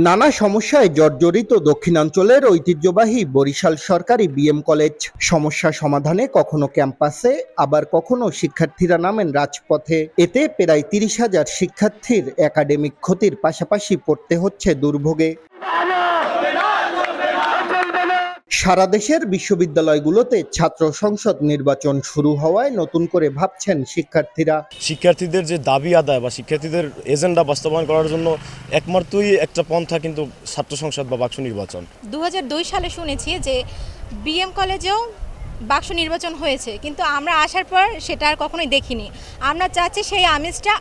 নানা সমস্যায় জর্জরিত দক্ষিণাঞ্চলের ঐতিহ্যবাহী বরিশাল সরকারি বিএম কলেজ। সমস্যা সমাধানে কখনো ক্যাম্পাসে, আবার কখনো শিক্ষার্থীরা নামেন রাজপথে। এতে প্রায় ৩০,০০০ শিক্ষার্থীর একাডেমিক ক্ষতির পাশাপাশি পড়তে হচ্ছে দুর্ভোগে। সারা দেশের বিশ্ববিদ্যালয়গুলোতে ছাত্র সংসদ নির্বাচন শুরু হওয়ায় নতুন করে ভাবছেন শিক্ষার্থীরা। শিক্ষার্থীদের যে দাবি আদায় বা শিক্ষার্থীদের এজেন্ডা বাস্তবায়ন করার জন্য একমাত্রই একটা পন্থা কিন্তু ছাত্র সংসদ বা বাক্স নির্বাচন। 2002 সালে শুনেছি যে বিএম কলেজেও বাক্স নির্বাচন হয়েছে, কিন্তু আমরা আসার পর সেটা আর কখনোই দেখিনি। আমরা চাচ্ছি সেই আমেজটা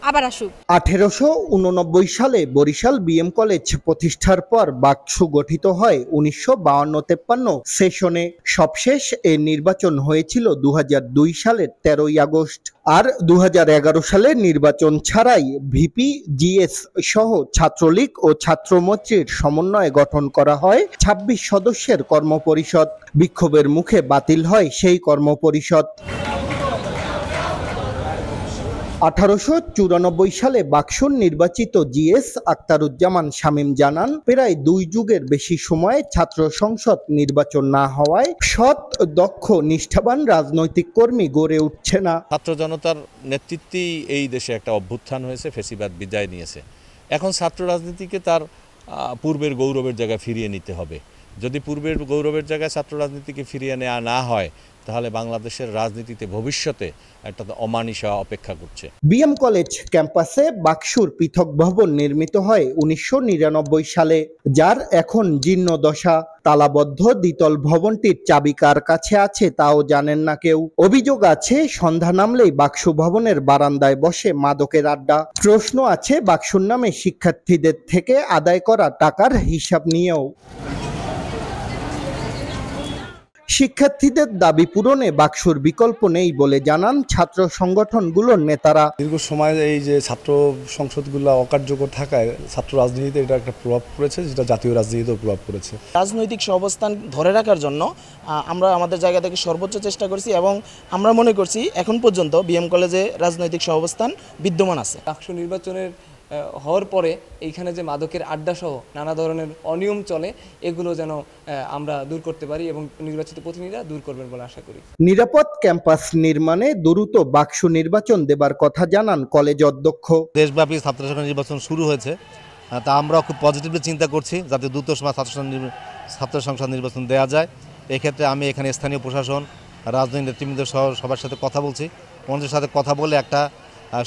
আবার আসুক। 1889 সালে বরিশাল বিএম কলেজ প্রতিষ্ঠার পর বাক্স গঠিত হয় 1952-53 সেশনে। সবশেষ এর নির্বাচন হয়েছিল 2002 সালের 13ই আগস্ট। আর 2011 সালে নির্বাচন ছাড়াই ভিপি, জিএস সহ ছাত্রলীগ ও ছাত্রমৈত্রীর সমন্বয়ে গঠন করা হয় 26 সদস্যের কর্মপরিষদ। বিক্ষোভের মুখে বাতিল হয় সেই কর্মপরিষদ। 1894 সালে বাকসুর নির্বাচিত জিএস আখতারুজ্জামান শামীম জানান, প্রায় 2 যুগের বেশি সময়ে ছাত্র সংসদ নির্বাচন না হওয়ায় সৎ, দক্ষ, নিষ্ঠাবান রাজনৈতিক কর্মী গড়ে উঠছে না। ছাত্র জনতার নেতৃত্বেই এই দেশে একটা অভ্যুত্থান হয়েছে, ফ্যাসিবাদ বিদায় নিয়েছে। এখন ছাত্র রাজনীতিকে তার পূর্বের গৌরবের জায়গায় ফিরিয়ে নিতে হবে। যদি পূর্বের গৌরবের জায়গায় ছাত্র রাজনীতিকে ফিরিয়ে নেওয়া না হয়, তাহলে বাংলাদেশের রাজনীতিতে ভবিষ্যতে একটা অমানিসা অপেক্ষা করছে। বিএম কলেজ ক্যাম্পাসে বাকসুর পৃথক ভবন নির্মিত হয় 1999 সালে, যার এখন জীর্ণ দশা। তালাবদ্ধ দ্বিতল ভবনটির চাবি কার কাছে আছে তাও জানেন না কেউ। অভিযোগ আছে সন্ধ্যা নামলেই বাকসু ভবনের বারান্দায় বসে মাদকের আড্ডা। প্রশ্ন আছে বাকসুর নামে শিক্ষার্থীদের থেকে আদায় করা টাকার হিসাব নিয়েও। শিক্ষার্থীদের দাবি পূরণে বাকসুর বিকল্প নেই বলে জানান ছাত্র সংগঠনগুলোর নেতারা। দীর্ঘ সময় এই যে ছাত্র সংসদগুলো অকার্যকর থাকায় ছাত্র রাজনীতিতে এটা একটা প্রভাব পড়েছে, যেটা জাতীয় রাজনীতিতেও প্রভাব পড়েছে। রাজনৈতিক সহাবস্থান ধরে রাখার জন্য আমরা আমাদের জায়গা থেকে সর্বোচ্চ চেষ্টা করছি এবং আমরা মনে করছি এখন পর্যন্ত বিএম কলেজে রাজনৈতিক সহাবস্থান বিদ্যমান আছে। বাক্স নির্বাচনের হওয়ার পরে এইখানে যে মাদকের আড্ডা সহ নানা ধরনের অনিয়ম চলে, এগুলো যেন আমরা দূর করতে পারি এবং নির্বাচিত প্রতিনিধিরা দূর করবেন বলে আশা করি। নিরাপদ ক্যাম্পাস নির্মাণে দ্রুত বাক্স নির্বাচন দেবার কথা জানান কলেজ অধ্যক্ষ। দেশব্যাপী ছাত্র সংসদ নির্বাচন শুরু হয়েছে, তা আমরা খুব পজিটিভলি চিন্তা করছি যাতে দ্রুত সময় ছাত্র সংসদ নির্বাচন দেওয়া যায়। এক্ষেত্রে আমি এখানে স্থানীয় প্রশাসন, রাজনৈতিক নেতৃবৃন্দ সহ সবার সাথে কথা বলছি। ওনাদের সাথে কথা বলে একটা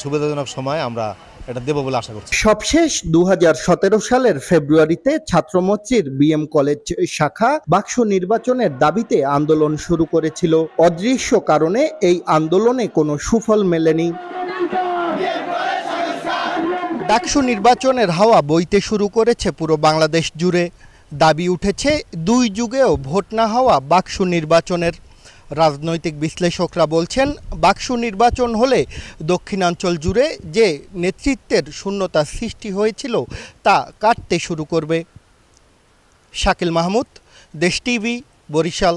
সুবিধাজনক সময় আমরা এটা দেব বলে আশা করছি। সবশেষ 2017 সালের ফেব্রুয়ারিতে ছাত্রমৈত্রীর বিএম কলেজ শাখা বাক্স নির্বাচনের দাবিতে আন্দোলন শুরু করেছিল। অদৃশ্য কারণে এই আন্দোলনে কোনো সুফল মেলেনি। ডাকসু নির্বাচনের হাওয়া বইতে শুরু করেছে পুরো বাংলাদেশ জুড়ে। দাবি উঠেছে 2 যুগেও ভোট না হওয়া বাক্স নির্বাচনের। রাজনৈতিক বিশ্লেষকরা বলছেন, বাক্স নির্বাচন হলে দক্ষিণাঞ্চল জুড়ে যে নেতৃত্বের শূন্যতা সৃষ্টি হয়েছিল তা কাটতে শুরু করবে। শাকিল মাহমুদ, দেশ টিভি, বরিশাল।